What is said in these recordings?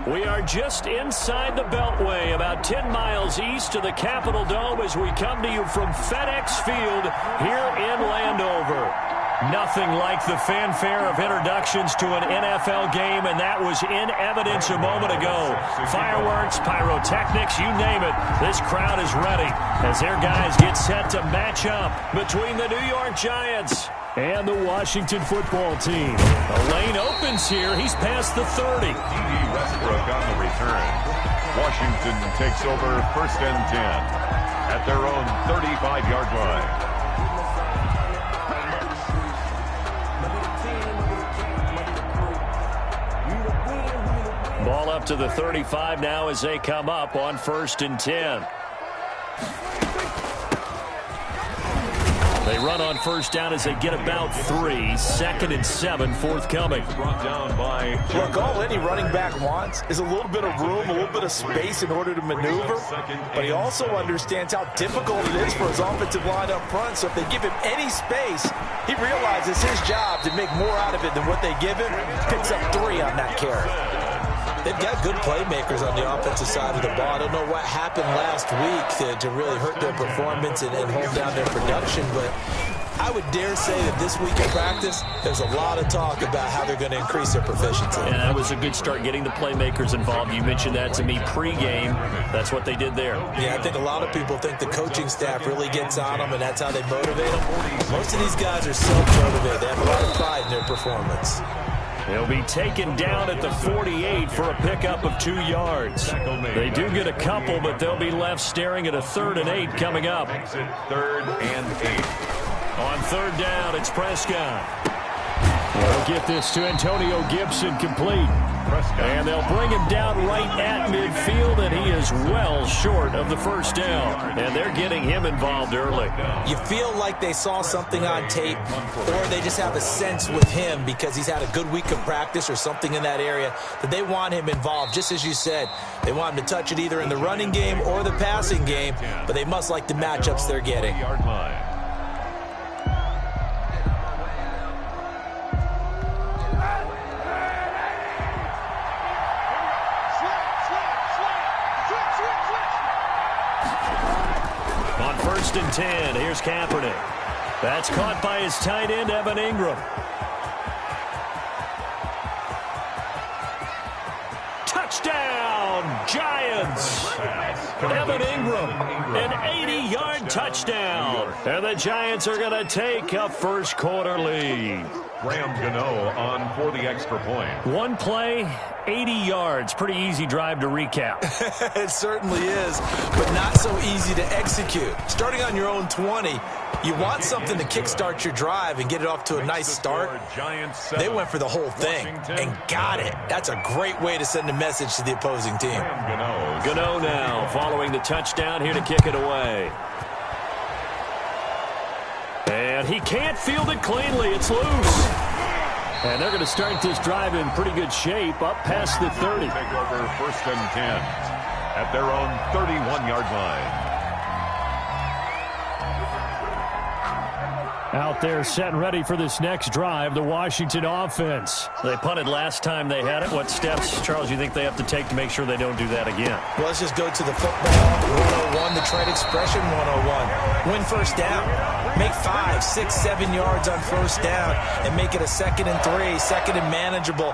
We are just inside the Beltway, about 10 miles east of the Capitol Dome as we come to you from FedEx Field here in Landover. Nothing like the fanfare of introductions to an NFL game, and that was in evidence a moment ago. Fireworks, pyrotechnics, you name it. This crowd is ready as their guys get set to match up between the New York Giants and the Washington football team. The lane opens here. He's past the 30. D.D. Westbrook on the return. Washington takes over 1st and 10 at their own 35-yard line. Ball up to the 35 now as they come up on 1st and 10. They run on 1st down as they get about 3. 2nd and 7 forthcoming. Brought down by... Look, all any running back wants is a little bit of room, a little bit of space in order to maneuver. But he also understands how difficult it is for his offensive line up front. So if they give him any space, he realizes his job to make more out of it than what they give him. Picks up 3 on that carry. They've got good playmakers on the offensive side of the ball. I don't know what happened last week to really hurt their performance and hold down their production, but I would dare say that this week in practice, there's a lot of talk about how they're going to increase their proficiency. And that was a good start getting the playmakers involved. You mentioned that to me pregame. That's what they did there. Yeah, I think a lot of people think the coaching staff really gets on them, and that's how they motivate them. Most of these guys are self-motivated. They have a lot of pride in their performance. He'll be taken down at the 48 for a pickup of 2 yards. They do get a couple, but they'll be left staring at a 3rd and 8 coming up. 3rd and 8. On 3rd down, it's Prescott. They'll get this to Antonio Gibson complete. And they'll bring him down right at midfield, and he is well short of the 1st down. And they're getting him involved early. You feel like they saw something on tape, or they just have a sense with him because he's had a good week of practice or something in that area that they want him involved. Just as you said, they want him to touch it either in the running game or the passing game, but they must like the matchups they're getting. On 1st and 10, here's Kaepernick. That's caught by his tight end, Evan Ingram. Touchdown, Giants! Evan Ingram, an 80-yard touchdown. And the Giants are going to take a 1st quarter lead. Graham Gano on for the extra point. One play, 80 yards. Pretty easy drive to recap. It certainly is, but not so easy to execute. Starting on your own 20, you want something to kickstart your drive and get it off to a nice start. They went for the whole thing and got it. That's a great way to send a message to the opposing team. Gano now following the touchdown here to kick it away. And he can't field it cleanly. It's loose. And they're going to start this drive in pretty good shape up past the 30. Take over 1st and 10 at their own 31-yard line. Out there set and ready for this next drive, the Washington offense. They punted last time they had it. What steps, Charles, you think they have to take to make sure they don't do that again? Well, let's just go to the football 101, the trade expression 101. Win 1st down. Make 5, 6, 7 yards on 1st down and make it a 2nd and 3, 2nd and manageable.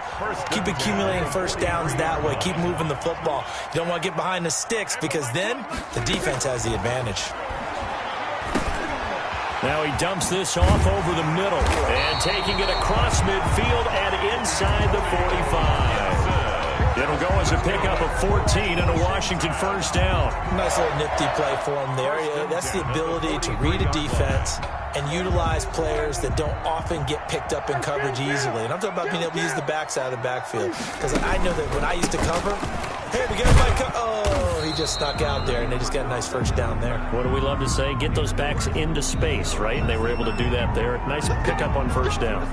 Keep accumulating 1st downs that way. Keep moving the football. You don't want to get behind the sticks because then the defense has the advantage. Now he dumps this off over the middle and taking it across midfield and inside the 45. It'll go as a pickup of 14 and a Washington 1st down. Nice little nifty play for him there. That's the ability to read a defense and utilize players that don't often get picked up in coverage easily. And I'm talking about being able to use the backside of the backfield. Because I know that when I used to cover, hey, we got my oh, he just snuck out there, and they just got a nice 1st down there. What do we love to say? Get those backs into space, right? And they were able to do that there. Nice pickup on 1st down.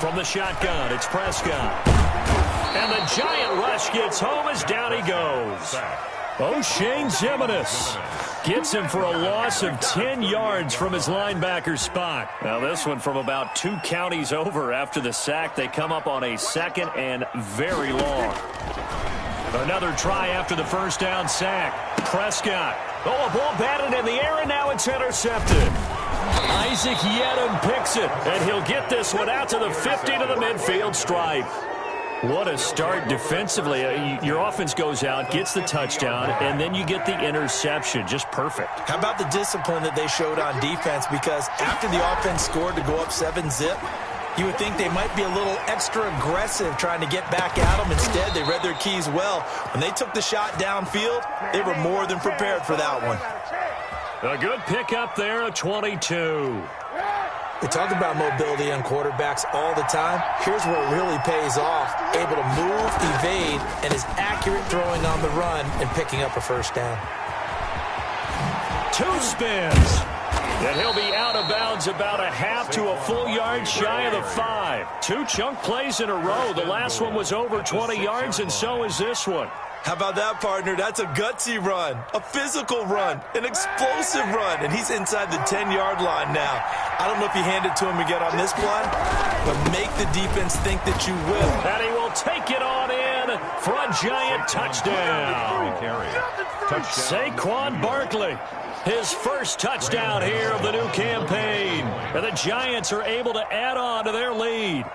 From the shotgun, it's Prescott. And the giant rush gets home as down he goes. O'Shane Ximines gets him for a loss of 10 yards from his linebacker spot. Now this one from about 2 counties over after the sack. They come up on a 2nd and very long. Another try after the first down sack. Prescott. Oh, a ball batted in the air, and now it's intercepted. Isaac Yedem picks it, and he'll get this one out to the 50 to the midfield stripe. What a start defensively. Your offense goes out, gets the touchdown, and then you get the interception. Just perfect. How about the discipline that they showed on defense? Because after the offense scored to go up 7-zip, you would think they might be a little extra aggressive trying to get back at them. Instead, they read their keys well. When they took the shot downfield, they were more than prepared for that one. A good pickup there of 22. We talk about mobility on quarterbacks all the time. Here's where it really pays off. Able to move, evade, and is accurate throwing on the run and picking up a first down. 2 spins. And he'll be out of bounds about a half to a full yard shy of the 5. 2 chunk plays in a row. The last one was over 20 yards, and so is this one. How about that, partner? That's a gutsy run, a physical run, an explosive run, and he's inside the 10-yard line now. I don't know if you hand it to him again on this play, but make the defense think that you will. And he will take it on in for a giant touchdown. Saquon Barkley, his first touchdown here of the new campaign. And the Giants are able to add on to their lead.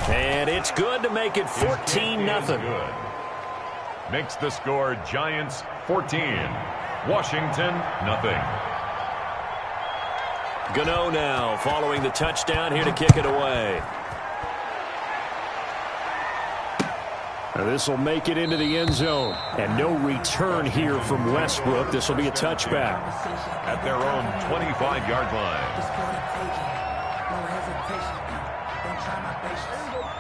And it's good to make it 14-0. Makes the score Giants 14, Washington nothing. Gano now following the touchdown here to kick it away. This will make it into the end zone. And no return here from Westbrook. This will be a touchback. At their own 25-yard line.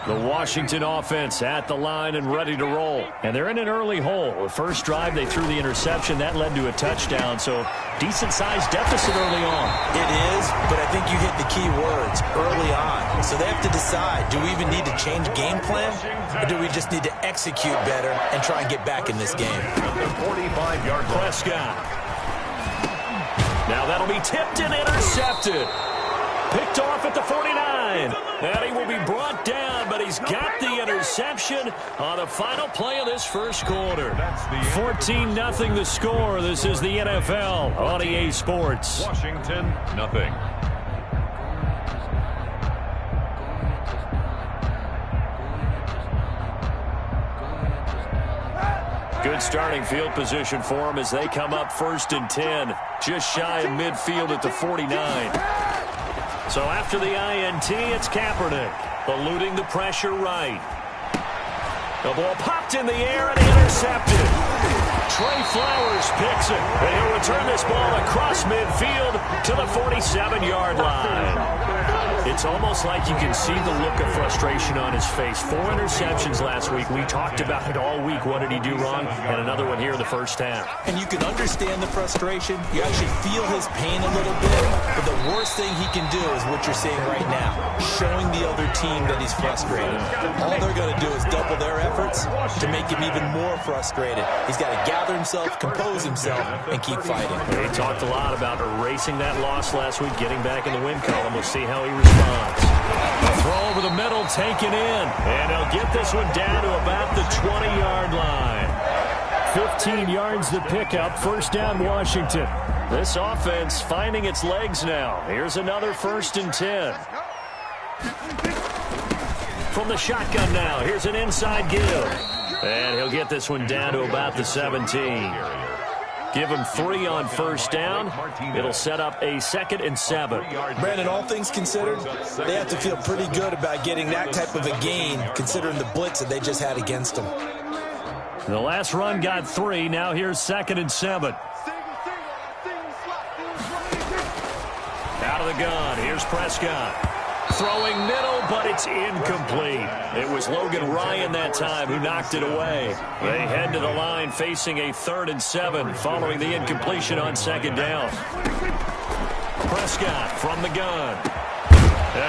The Washington offense at the line and ready to roll. And they're in an early hole. The first drive, they threw the interception. That led to a touchdown. So decent-sized deficit early on. It is, but I think you hit the key words early on. So they have to decide, do we even need to change game plan? Or do we just need to execute better and try and get back in this game? The 45-yard line. Prescott. Now that'll be tipped and intercepted. Picked off at the 49. And he will be brought down, but he's got the interception on the final play of this first quarter. 14-0 the score. This is the NFL on EA Sports. Washington nothing. Good starting field position for them as they come up 1st and 10. Just shy of midfield at the 49. So after the INT, it's Kaepernick, eluding the pressure right. The ball popped in the air and intercepted. Trey Flowers picks it, and he'll return this ball across midfield to the 47-yard line. It's almost like you can see the look of frustration on his face. 4 interceptions last week. We talked about it all week. What did he do wrong? And another one here in the first half. And you can understand the frustration. You actually feel his pain a little bit. But the worst thing he can do is what you're seeing right now, showing the other team that he's frustrated. All they're going to do is double their efforts to make him even more frustrated. He's got to gather himself, compose himself, and keep fighting. They talked a lot about erasing that loss last week, getting back in the win column. We'll see how he responds. A throw over the middle, taken in. And he'll get this one down to about the 20-yard line. 15 yards to pick up. First down, Washington. This offense finding its legs now. Here's another 1st and 10. From the shotgun now, here's an inside give. And he'll get this one down to about the 17. Give him 3 on first down. It'll set up a 2nd and 7. Brandon, all things considered, they have to feel pretty good about getting that type of a gain, considering the blitz that they just had against them. The last run got 3. Now here's 2nd and 7. Out of the gun. Here's Prescott. Throwing middle, but it's incomplete. It was Logan Ryan that time who knocked it away. They head to the line facing a 3rd and 7 following the incompletion on 2nd down. Prescott from the gun.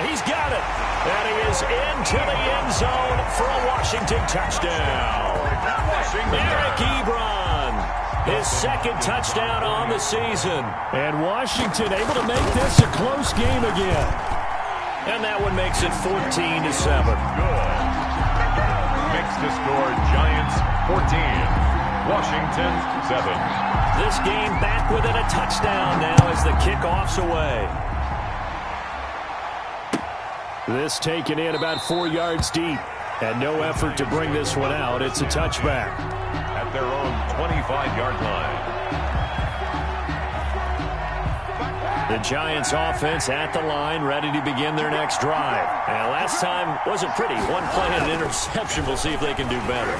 He's got it. And he is into the end zone for a Washington touchdown. Eric Ebron, his second touchdown on the season. And Washington able to make this a close game again. And that one makes it 14-7. Good. Makes the score Giants 14, Washington 7. This game back within a touchdown now as the kickoff's away. This taken in about 4 yards deep. And no effort to bring this one out. It's a touchback. At their own 25-yard line. The Giants offense at the line, ready to begin their next drive. And last time wasn't pretty. One play and an interception. We'll see if they can do better.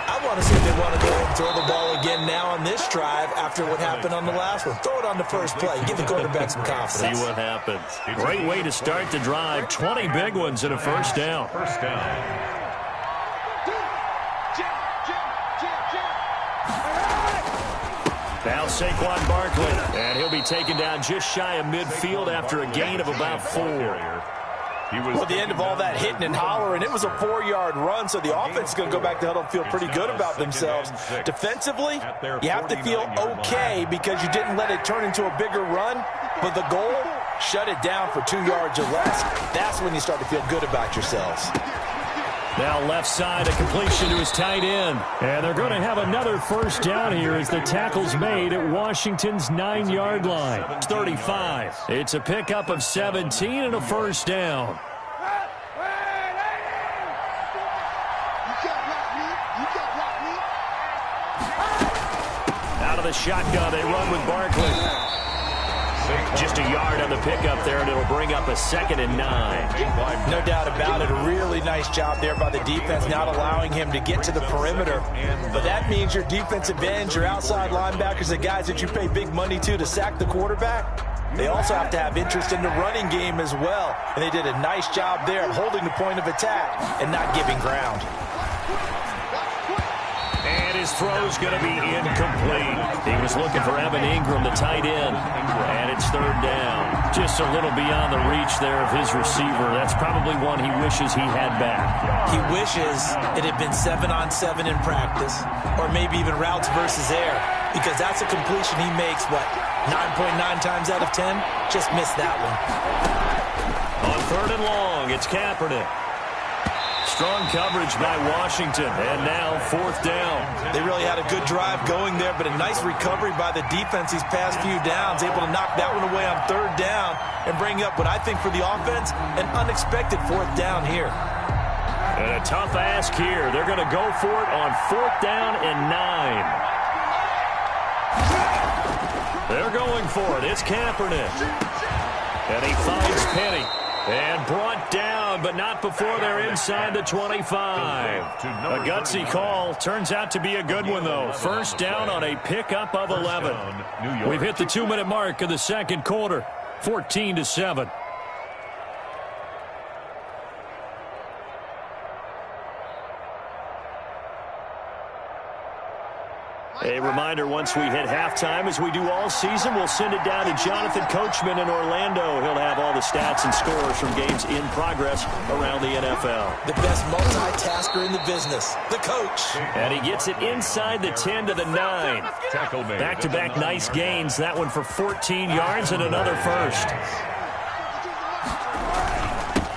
I want to see if they want to go and throw the ball again now on this drive after what happened on the last one. Throw it on the first play. Give the quarterback some confidence. See what happens. Great way to start the drive. 20 big ones and a first down. First down. Now Saquon Barkley, and he'll be taken down just shy of midfield after a gain of about 4. Well, at the end of all that hitting and hollering, it was a 4-yard run, so the offense is going to go back to huddle and feel pretty good about themselves. Defensively, you have to feel okay because you didn't let it turn into a bigger run, but the goal, shut it down for 2 yards or less. That's when you start to feel good about yourselves. Now left side, a completion to his tight end. And they're going to have another first down here as the tackle's made at Washington's 9-yard line. It's 35. It's a pickup of 17 and a first down. Out of the shotgun, they run with Barkley. Just a yard on the pickup there, and it'll bring up a 2nd and 9. No doubt about it. A really nice job there by the defense, not allowing him to get to the perimeter. But that means your defensive ends, your outside linebackers, the guys that you pay big money to sack the quarterback, they also have to have interest in the running game as well. And they did a nice job there of holding the point of attack and not giving ground. And his throw's going to be incomplete. He was looking for Evan Ingram, the tight end, and it's 3rd down. Just a little beyond the reach there of his receiver. That's probably one he wishes he had back. He wishes it had been 7-on-7 in practice, or maybe even routes versus air, because that's a completion he makes, 9.9 times out of 10? Just missed that one. On 3rd and long, it's Kaepernick. Strong coverage by Washington, and now 4th down. They really had a good drive going there, but a nice recovery by the defense these past few downs, able to knock that one away on 3rd down and bring up what I think for the offense, an unexpected 4th down here. And a tough ask here. They're going to go for it on 4th down and 9. They're going for it. It's Kaepernick. And he finds Penny. And brought down, but not before they're inside the 25. A gutsy call. Turns out to be a good one, though. First down on a pickup of 11. We've hit the 2-minute mark of the second quarter. 14-7. A reminder, once we hit halftime, as we do all season, we'll send it down to Jonathan Coachman in Orlando. He'll have all the stats and scores from games in progress around the NFL. The best multitasker in the business, the coach. And he gets it inside the 10 to the 9. Back-to-back nice gains. That one for 14 yards and another first.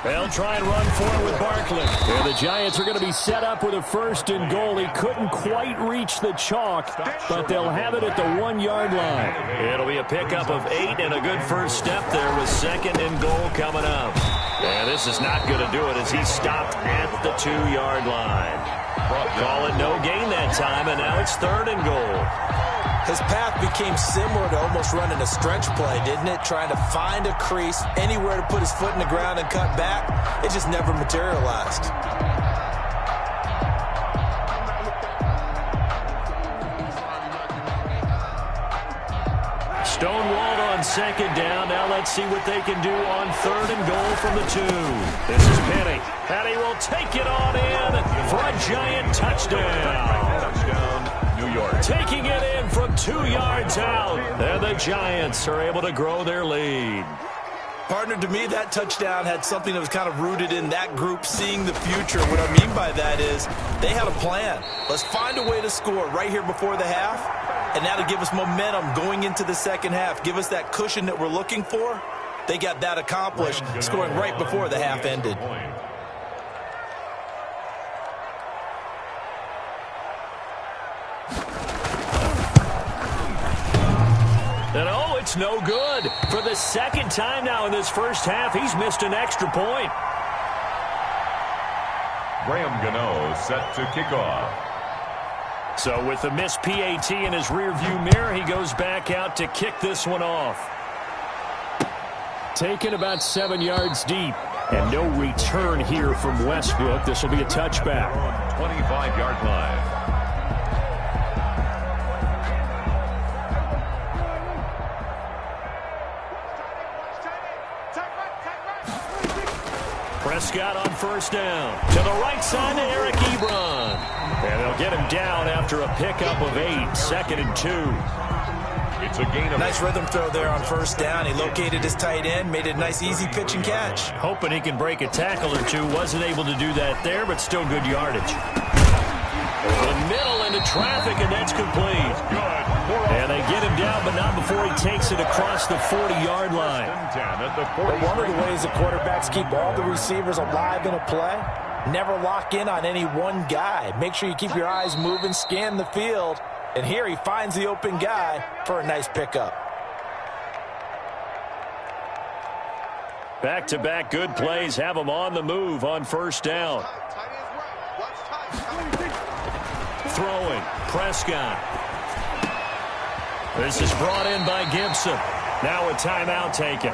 They'll try and run for it with Barkley. And the Giants are going to be set up with a 1st and goal. He couldn't quite reach the chalk, but they'll have it at the 1-yard line. It'll be a pickup of 8 and a good first step there with 2nd and goal coming up. And this is not going to do it as he's stopped at the 2-yard line. Call it no gain that time, and now it's 3rd and goal. His path became similar to almost running a stretch play, didn't it? Trying to find a crease, anywhere to put his foot in the ground and cut back. It just never materialized. Stonewalled on 2nd down. Now let's see what they can do on 3rd and goal from the 2. This is Penny. And he will take it on in for a Giant touchdown. New York. Taking it in from 2 yards out. And the Giants are able to grow their lead. Partner, to me, that touchdown had something that was kind of rooted in that group seeing the future. What I mean by that is they had a plan. Let's find a way to score right here before the half, and that'll give us momentum going into the second half. Give us that cushion that we're looking for. They got that accomplished, scoring right before the half ended. And oh, it's no good. For the second time now in this first half, he's missed an extra point. Graham Gano set to kick off. So with the missed PAT in his rearview mirror, he goes back out to kick this one off. Taken about 7 yards deep. And no return here from Westbrook. This will be a touchback. 25-yard line. Prescott on first down. To the right side to Eric Ebron. And they'll get him down after a pickup of 8. 2nd and 2. It's a gain of nice rhythm throw there on first down. He located his tight end, made it a nice easy pitch and catch. Hoping he can break a tackle or two. Wasn't able to do that there, but still good yardage. Over the middle into traffic, and that's complete. And they get him down, but not before he takes it across the 40-yard line. But one of the ways the quarterbacks keep all the receivers alive in a play, never lock in on any one guy. Make sure you keep your eyes moving, scan the field. And here he finds the open guy for a nice pickup. Back-to-back good plays have him on the move on first down. Throwing, Prescott. This is brought in by Gibson. Now a timeout taken.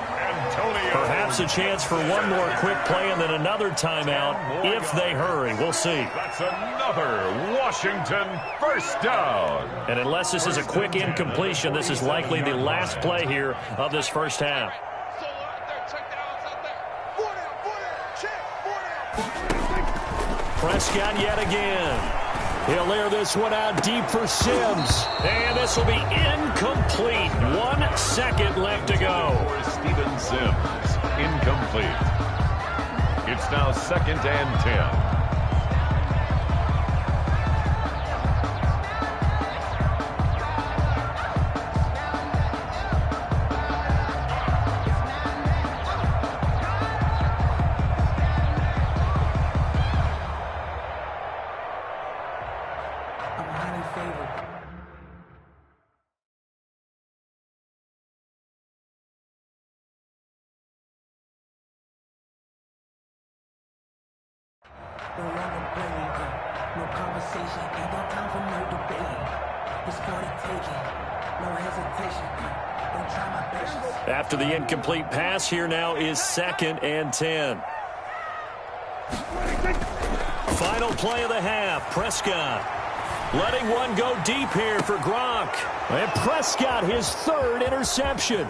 Perhaps a chance for one more quick play and then another timeout if they hurry. We'll see. That's another Washington first down. And unless this is a quick incompletion, this is likely the last play here of this first half. Prescott yet again. He'll air this one out deep for Sims. And this will be incomplete. 1 second left to go. For Steven Sims, incomplete. It's now 2nd and 10. No conversation, ain't got time for no debate. It's for the taking, no hesitation. Don't try my patience. After the incomplete pass, here now is 2nd and 10. Final play of the half. Prescott letting one go deep here for Gronk. And Prescott, his 3rd interception.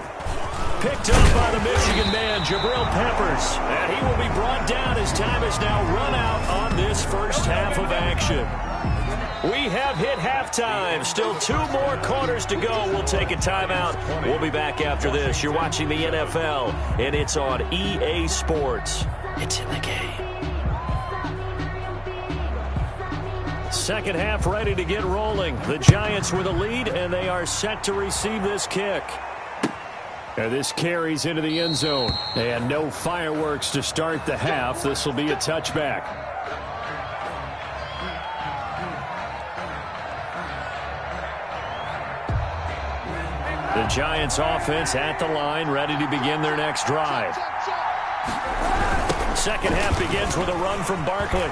Picked up by the Michigan man, Jabril Peppers. And he will be brought down as time has now run out on this first half of action. We have hit halftime. Still 2 more quarters to go. We'll take a timeout. We'll be back after this. You're watching the NFL, and it's on EA Sports. It's in the game. Second half ready to get rolling. The Giants with a lead, and they are set to receive this kick. And this carries into the end zone. And no fireworks to start the half. This will be a touchback. The Giants offense at the line, ready to begin their next drive. Second half begins with a run from Barkley.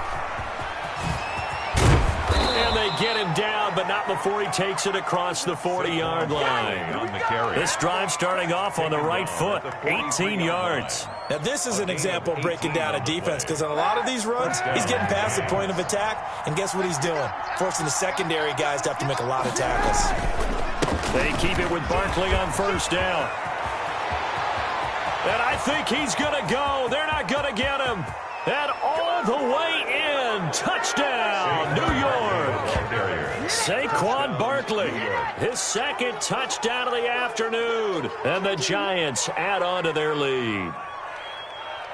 And they get him down, but not before he takes it across the 40-yard line. This drive starting off on the right foot, 18 yards. Now, this is an example of breaking down a defense, because on a lot of these runs, he's getting past the point of attack, and guess what he's doing? Forcing the secondary guys to have to make a lot of tackles. They keep it with Barkley on first down. And I think he's going to go. They're not going to get him. And all the way in. Touchdown, New York. Saquon Barkley, his second touchdown of the afternoon. And the Giants add on to their lead.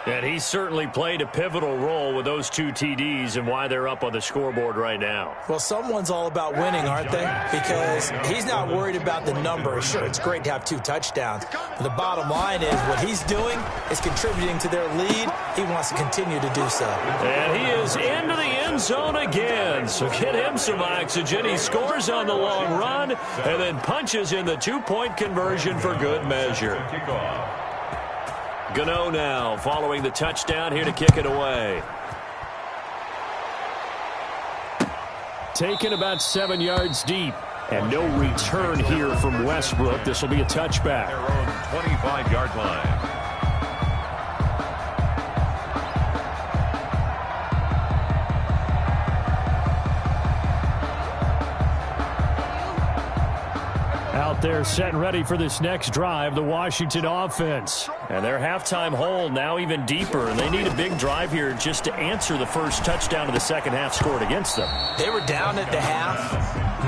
And he certainly played a pivotal role with those 2 TDs and why they're up on the scoreboard right now. Well, someone's all about winning, aren't they? Because he's not worried about the numbers. Sure, it's great to have 2 touchdowns. But the bottom line is what he's doing is contributing to their lead. He wants to continue to do so. And he is into the end zone again. So get him some oxygen. He scores on the long run and then punches in the 2-point conversion for good measure. Gano now following the touchdown here to kick it away. Taken about 7 yards deep. And no return here from Westbrook. This will be a touchback. Their own 25-yard line. Out there set and ready for this next drive, the Washington offense. And their halftime hole now even deeper, and they need a big drive here just to answer the first touchdown of the second half scored against them. They were down at the half.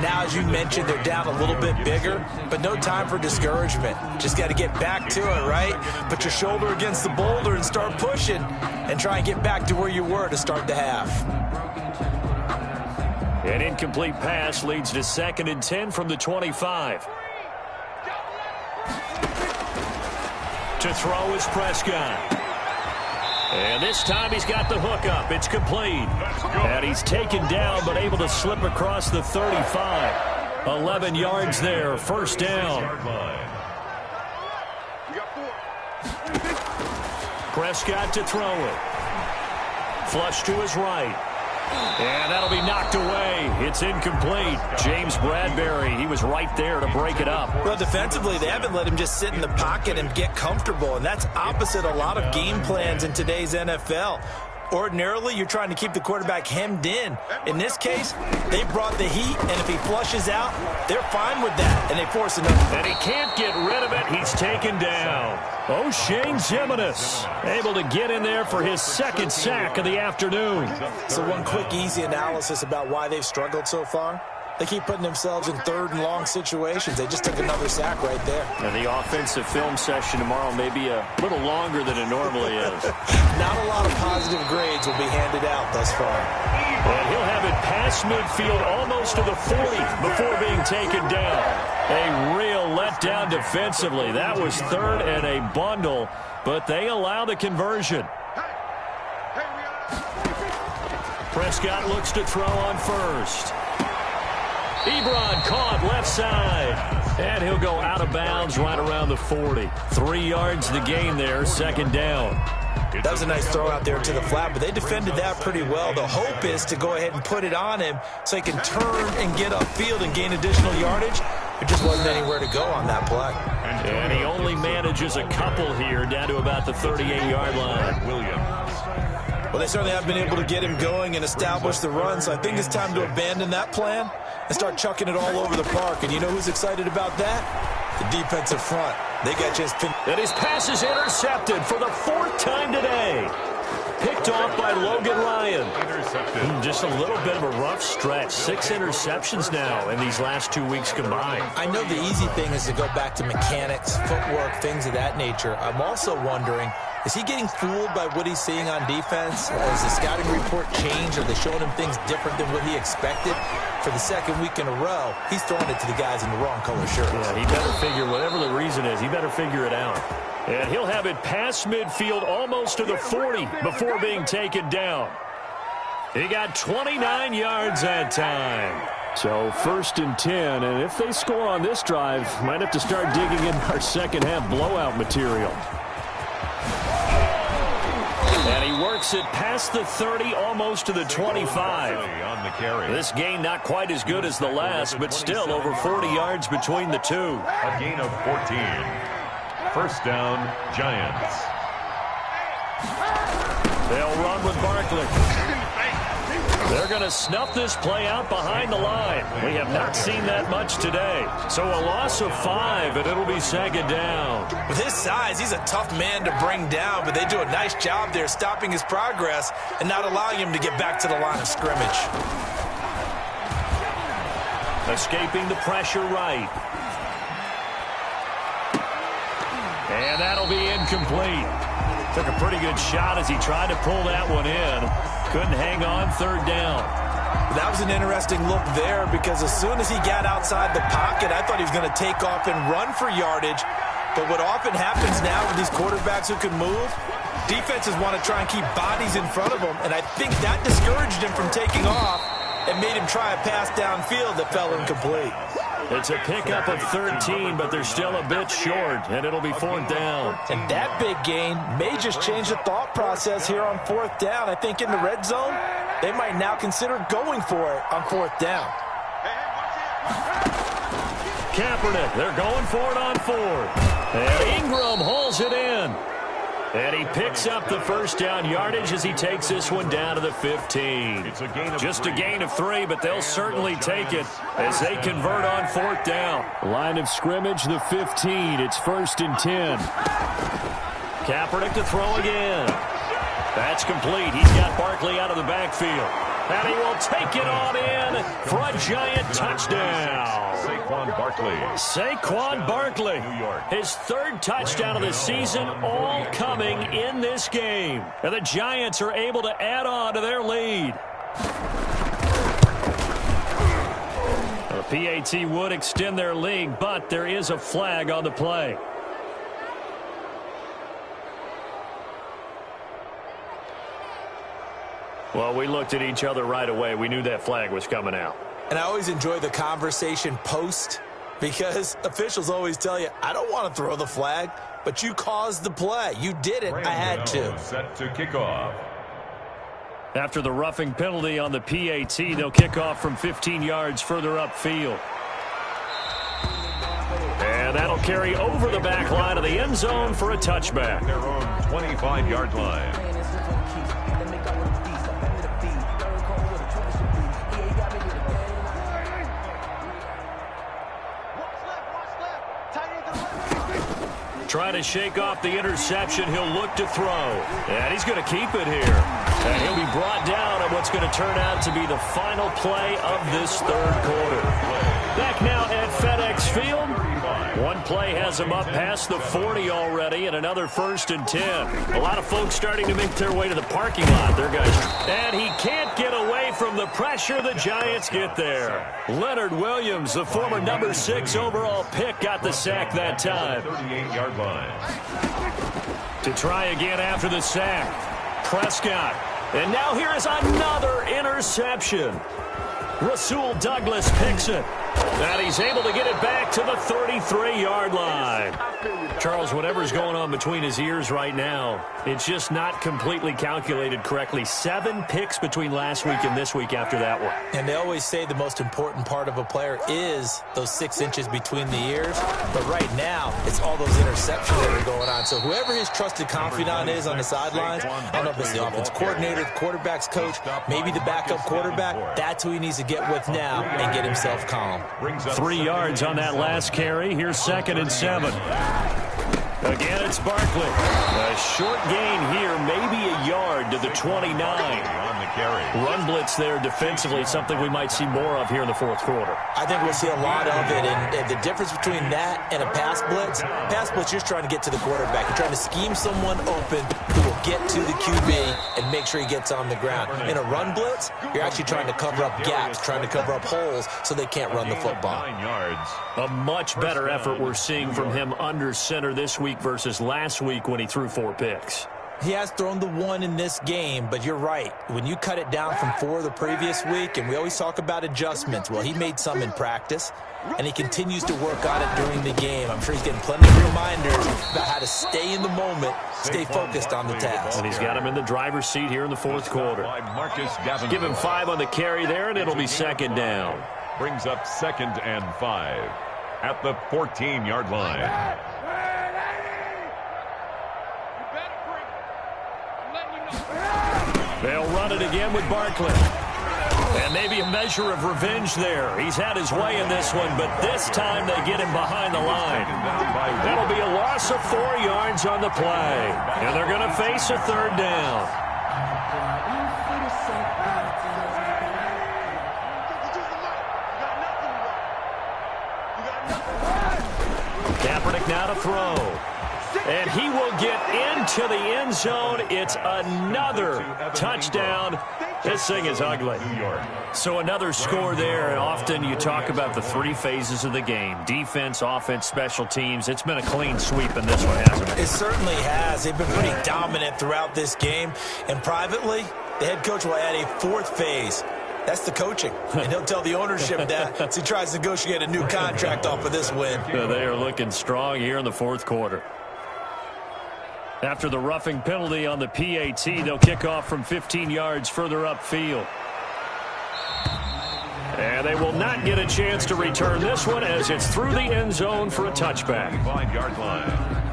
Now, as you mentioned, they're down a little bit bigger, but no time for discouragement. Just got to get back to it, right? Put your shoulder against the boulder and start pushing and try and get back to where you were to start the half. An incomplete pass leads to 2nd and 10 from the 25. To throw is Prescott. And this time he's got the hook up. It's complete. And he's taken down but able to slip across the 35. 11 yards there. First down. Prescott to throw it. Flush to his right. And that'll be knocked away. It's incomplete. James Bradbury, he was right there to break it up. Well, defensively, they haven't let him just sit in the pocket and get comfortable, and that's opposite a lot of game plans in today's NFL. Ordinarily, you're trying to keep the quarterback hemmed in. In this case, they brought the heat, and if he flushes out, they're fine with that, and they force another. And he can't get rid of it. He's taken down. O'Shane Ximines able to get in there for his second sack of the afternoon. So one quick, easy analysis about why they've struggled so far. They keep putting themselves in 3rd and long situations. They just took another sack right there. And the offensive film session tomorrow may be a little longer than it normally is. Not a lot of positive grades will be handed out thus far. And he'll have it past midfield almost to the 40 before being taken down. A real letdown defensively. That was 3rd and a bundle, but they allow the conversion. Prescott looks to throw on first. Ebron caught left side. And he'll go out of bounds right around the 40. 3 yards the gain there, 2nd down. That was a nice throw out there to the flat, but they defended that pretty well. The hope is to go ahead and put it on him so he can turn and get upfield and gain additional yardage. There just wasn't anywhere to go on that play. And he only manages a couple here down to about the 38-yard line. Well, they certainly have been able to get him going and establish the run, so I think it's time to abandon that plan and start chucking it all over the park. And you know who's excited about that? The defensive front. They got just pinned. And his pass is intercepted for the 4th time today. Picked off by Logan Ryan. Just a little bit of a rough stretch. 6 interceptions now in these last 2 weeks combined. I know the easy thing is to go back to mechanics, footwork, things of that nature. I'm also wondering, is he getting fooled by what he's seeing on defense? Has the scouting report changed? Are they showing him things different than what he expected? For the 2nd week in a row, he's throwing it to the guys in the wrong color shirts. Yeah, he better figure, whatever the reason is, he better figure it out. And he'll have it past midfield almost to the 40 before being taken down. He got 29 yards that time. So 1st and 10, and if they score on this drive, might have to start digging in our second half blowout material. And he works it past the 30, almost to the 25. On the carry. This gain not quite as good as the last, but still over 40 yards between the two. A gain of 14. First down, Giants. They'll run with Barkley. They're going to snuff this play out behind the line. We have not seen that much today. So a loss of 5, and it'll be 2nd down. With his size, he's a tough man to bring down, but they do a nice job there stopping his progress and not allowing him to get back to the line of scrimmage. escaping the pressure right. And that'll be incomplete. Took a pretty good shot as he tried to pull that one in. Couldn't hang on third down. That was an interesting look there because as soon as he got outside the pocket, I thought he was going to take off and run for yardage. But what often happens now with these quarterbacks who can move, defenses want to try and keep bodies in front of them, and I think that discouraged him from taking off and made him try a pass downfield that fell incomplete. It's a pickup of 13, but they're still a bit short, and it'll be fourth down. And that big gain may just change the thought process here on fourth down. I think in the red zone, they might now consider going for it on fourth down. Kaepernick, they're going for it on fourth. And Ingram hauls it in. And he picks up the first down yardage as he takes this one down to the 15. Just a gain of 3, but they'll certainly take it as they convert on fourth down. Line of scrimmage, the 15. It's 1st and 10. Kaepernick to throw again. That's complete. He's got Barkley out of the backfield. And he will take it on in for a giant touchdown. Saquon Barkley. New York. His 3rd touchdown of the season, all coming in this game. And the Giants are able to add on to their lead. The PAT would extend their lead, but there is a flag on the play. Well, we looked at each other right away. We knew that flag was coming out. And I always enjoy the conversation post because officials always tell you, I don't want to throw the flag, but you caused the play. You did it. I had to. Set to kick off. After the roughing penalty on the PAT, they'll kick off from 15 yards further upfield. And that'll carry over the back line of the end zone for a touchback. Their own 25-yard line. Try to shake off the interception. He'll look to throw. And he's going to keep it here. And he'll be brought down on what's going to turn out to be the final play of this 3rd quarter. Back now at FedEx Field. One play has him up past the 40 already, and another 1st and 10. A lot of folks starting to make their way to the parking lot there, guys. And he can't get away from the pressure. The Giants get there. Leonard Williams, the former number 6 overall pick, got the sack that time. 38-yard line. To try again after the sack. Prescott. And now here is another interception. Rasul Douglas picks it. And he's able to get it back to the 33-yard line. Charles, whatever's going on between his ears right now, it's just not completely calculated correctly. 7 picks between last week and this week after that one. And they always say the most important part of a player is those 6 inches between the ears. But right now, it's all those interceptions that are going on. So whoever his trusted confidant is on the sidelines, I don't know if it's the offense coordinator, the quarterback's coach, maybe the backup quarterback, that's who he needs to get with now and get himself calm. 3 yards on that last carry. Here's 2nd and 7. Again, it's Barkley. A short gain here, maybe a yard to the 29. On the carry. Run blitz there defensively, something we might see more of here in the 4th quarter. I think we'll see a lot of it, and the difference between that and a pass blitz, you're just trying to get to the quarterback. You're trying to scheme someone open who will get to the QB and make sure he gets on the ground. In a run blitz, you're actually trying to cover up gaps, trying to cover up holes so they can't run the football. 9 yards. A much better effort we're seeing from him under center this week versus last week when he threw 4 picks. He has thrown the 1 in this game, but you're right. When you cut it down from 4 the previous week, and we always talk about adjustments, well, he made some in practice, and he continues to work on it during the game. I'm sure he's getting plenty of reminders about how to stay in the moment, stay focused on the task. And he's got him in the driver's seat here in the 4th quarter. Give him 5 on the carry there, and it'll be 2nd down. Brings up 2nd and 5 at the 14-yard line. They'll run it again with Barkley. And maybe a measure of revenge there. He's had his way in this one, but this time they get him behind the line. That'll be a loss of 4 yards on the play. And they're going to face a 3rd down. Kaepernick now to throw. And he will get into the end zone. It's another touchdown. This thing is ugly. So another score there. And often you talk about the three phases of the game. Defense, offense, special teams. It's been a clean sweep in this one, hasn't it? It certainly has. They've been pretty dominant throughout this game. And privately, the head coach will add a fourth phase. That's the coaching. And he'll tell the ownership that as he tries to negotiate a new contract off of this win. So they are looking strong here in the fourth quarter. After the roughing penalty on the PAT, they'll kick off from 15 yards further upfield. And they will not get a chance to return this one as it's through the end zone for a touchback. 5-yard line.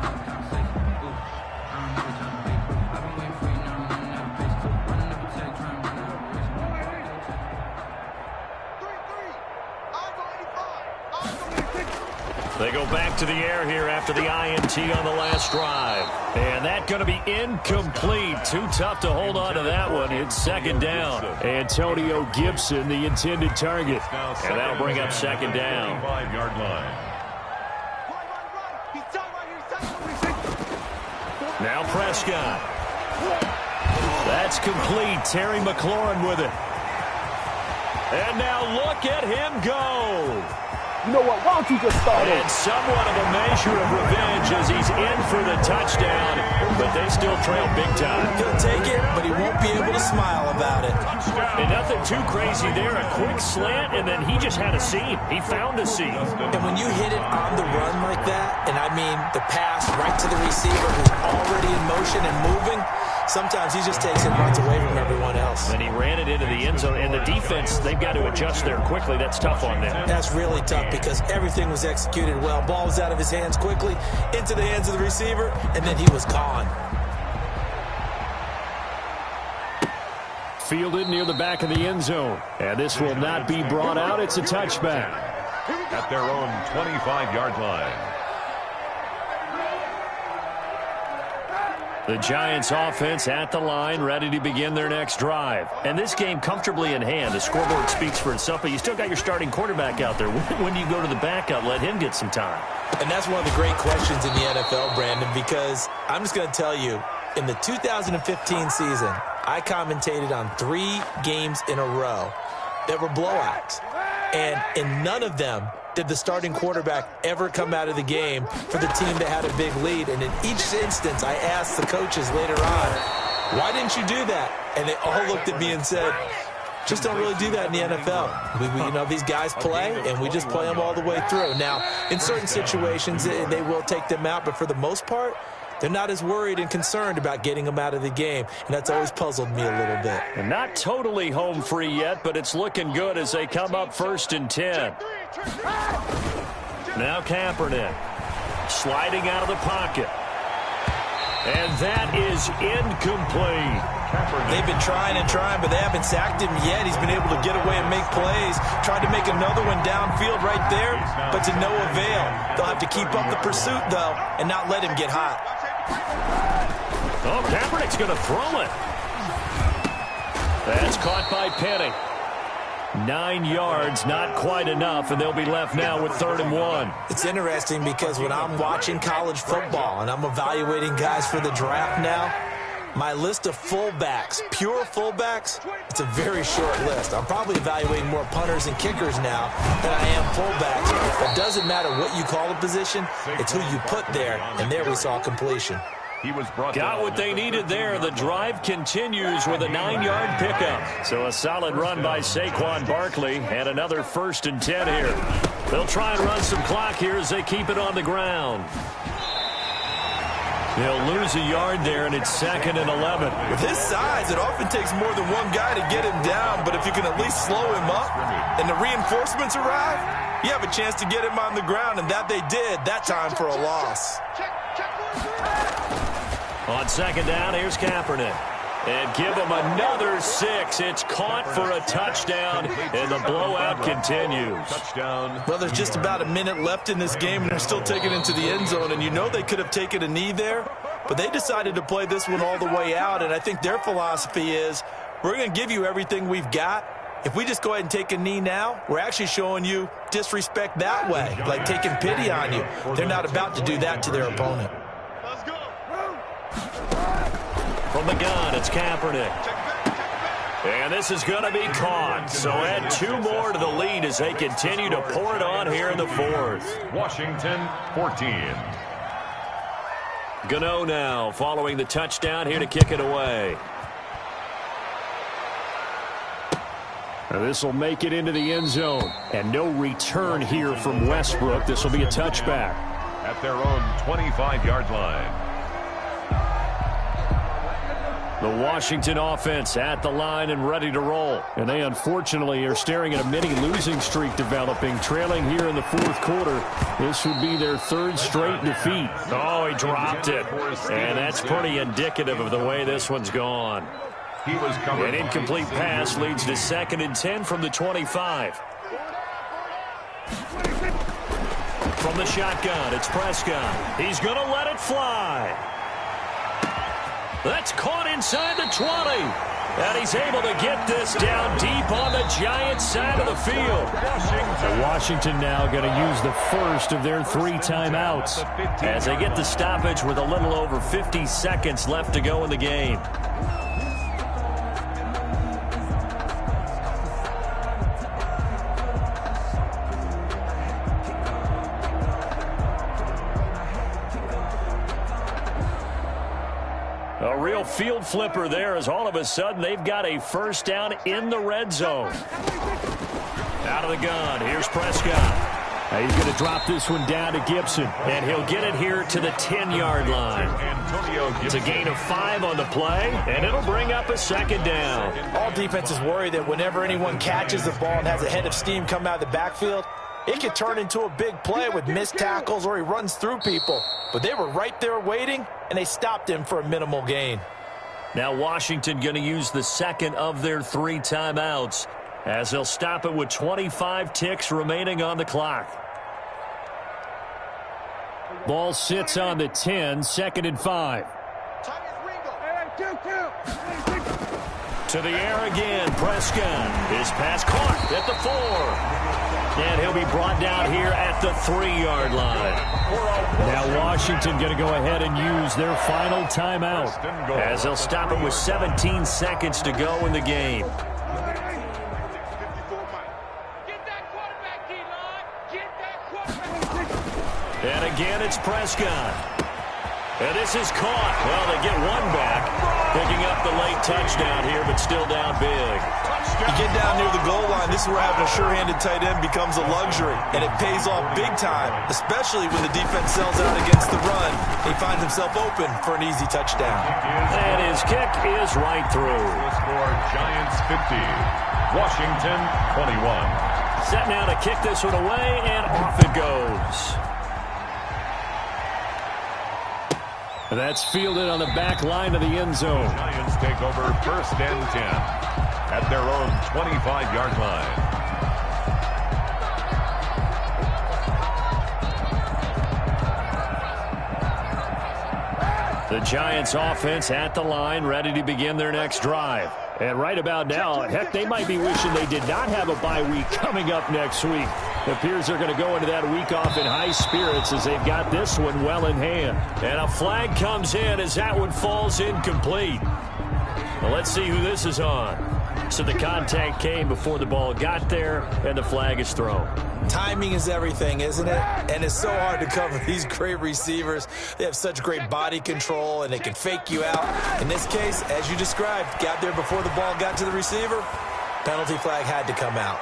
They go back to the air here after the INT on the last drive. And that's going to be incomplete. Too tough to hold on to that one. It's second down. Antonio Gibson, the intended target. And that'll bring up second down. 5-yard line. Now Prescott. That's complete. Terry McLaurin with it. And now look at him go. You know what? Why don't you just start it? And somewhat of a measure of revenge as he's in for the touchdown, but they still trail big time. He'll take it, but he won't be able to smile about it. And nothing too crazy there. A quick slant, and then he just had a seam. He found a seam. And when you hit it on the run like that, and I mean the pass right to the receiver who's already in motion and moving, sometimes he just takes it and runs away from everyone else. And he ran it into the end zone. And the defense, they've got to adjust there quickly. That's tough on them. That's really tough because everything was executed well. Ball was out of his hands quickly, into the hands of the receiver, and then he was gone. Fielded near the back of the end zone. And this will not be brought out. It's a touchback. At their own 25-yard line. The Giants offense at the line, ready to begin their next drive. And this game comfortably in hand. The scoreboard speaks for itself, but you still got your starting quarterback out there. When do you go to the backup, let him get some time? And that's one of the great questions in the NFL, Brandon, because I'm just going to tell you, in the 2015 season, I commentated on 3 games in a row that were blowouts. And in none of them did the starting quarterback ever come out of the game for the team that had a big lead. And in each instance, I asked the coaches later on, why didn't you do that? And they all looked at me and said, just don't really do that in the NFL. You know, these guys play, and we just play them all the way through. Now, in certain situations, they will take them out, but for the most part, they're not as worried and concerned about getting them out of the game, and that's always puzzled me a little bit. And not totally home free yet, but it's looking good as they come up 1st and 10. Now Kaepernick sliding out of the pocket. And that is incomplete. They've been trying and trying, but they haven't sacked him yet. He's been able to get away and make plays. Tried to make another one downfield right there, but to no avail. They'll have to keep up the pursuit, though, and not let him get hot. Oh, Kaepernick's going to throw it. That's caught by Penny. 9 yards, not quite enough, and they'll be left now with 3rd and 1. It's interesting because when I'm watching college football and I'm evaluating guys for the draft now, my list of fullbacks, pure fullbacks, it's a very short list. I'm probably evaluating more punters and kickers now than I am fullbacks. It doesn't matter what you call a position, it's who you put there, and there we saw completion. He was got what they needed there. The drive continues with a 9-yard pickup. So a solid run by Saquon Barkley and another 1st and 10 here. They'll try and run some clock here as they keep it on the ground. They'll lose a yard there, and it's 2nd and 11. With his size, it often takes more than one guy to get him down, but if you can at least slow him up and the reinforcements arrive, you have a chance to get him on the ground, and that they did that time for a loss. On 2nd down, here's Kaepernick. And give him another 6. It's caught for a touchdown, and the blowout continues. Touchdown. Well, there's just about a minute left in this game, and they're still taking it into the end zone. And you know they could have taken a knee there, but they decided to play this one all the way out. And I think their philosophy is, we're going to give you everything we've got, If we just go ahead and take a knee now, we're actually showing you disrespect that way, like taking pity on you. They're not about to do that to their opponent. From the gun, it's Kaepernick. And this is going to be caught. So add 2 more to the lead as they continue to pour it on here in the 4th. Washington, 14. Gano now following the touchdown here to kick it away. This will make it into the end zone. And no return here from Westbrook. This will be a touchback. At their own 25-yard line. The Washington offense at the line and ready to roll. And they unfortunately are staring at a mini losing streak developing, trailing here in the 4th quarter. This would be their 3rd straight defeat. Oh, he dropped it. And that's pretty indicative of the way this one's gone. He was covered. An incomplete pass leads to 2nd and 10 from the 25. From the shotgun, it's Prescott. He's going to let it fly. That's caught inside the 20. And he's able to get this down deep on the Giants side of the field. Washington now going to use the first of their 3 timeouts as they get the stoppage with a little over 50 seconds left to go in the game. A real field flipper there as all of a sudden they've got a first down in the red zone. Out of the gun, here's Prescott. He's going to drop this one down to Gibson, and he'll get it here to the 10-yard line. It's a gain of 5 on the play, and it'll bring up a 2nd down. All defenses worry that whenever anyone catches the ball and has a head of steam come out of the backfield, it could turn into a big play with missed tackles or he runs through people. But they were right there waiting, and they stopped him for a minimal gain. Now Washington going to use the 2nd of their 3 timeouts as they'll stop it with 25 ticks remaining on the clock. Ball sits on the 10, 2nd and 5. To the air again, Prescott. His pass caught at the 4. And he'll be brought down here at the 3-yard line. Now Washington going to go ahead and use their final timeout as they'll stop it with 17 seconds to go in the game. And again, it's Prescott. And this is caught. Well, they get one back, picking up the late touchdown here, but still down big. You get down near the goal line, this is where having a sure-handed tight end becomes a luxury, and it pays off big time, especially when the defense sells out against the run. He finds himself open for an easy touchdown. And his kick is right through. Score Giants 50, Washington 21. Set now to kick this one away, and off it goes. And that's fielded on the back line of the end zone. Giants take over 1st and 10 at their own 25-yard line. The Giants offense at the line, ready to begin their next drive. And right about now, heck, they might be wishing they did not have a bye week coming up next week. It appears they're going to go into that week off in high spirits as they've got this one well in hand. And a flag comes in as that one falls incomplete. Well, let's see who this is on. So the contact came before the ball got there, and the flag is thrown. Timing is everything, isn't it? And it's so hard to cover these great receivers. They have such great body control, and they can fake you out. In this case, as you described, got there before the ball got to the receiver. Penalty flag had to come out.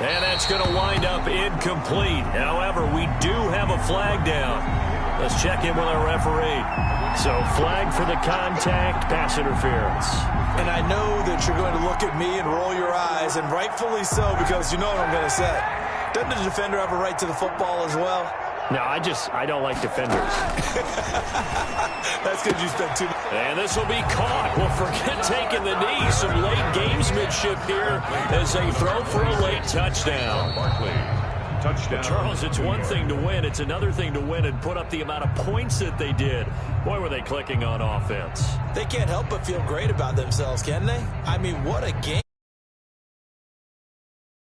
And that's going to wind up incomplete. However, we do have a flag down. Let's check in with our referee. So, flag for the contact, pass interference. And I know that you're going to look at me and roll your eyes, and rightfully so, because you know what I'm going to say. Doesn't the defender have a right to the football as well? No, I don't like defenders. That's because you spent too much. And this will be caught. Well, forget taking the knee. Some late gamesmanship here as they throw for a late touchdown. Barkley, touchdown. Charles, it's one thing to win. It's another thing to win and put up the amount of points that they did. Boy, were they clicking on offense. They can't help but feel great about themselves, can they? I mean, what a game.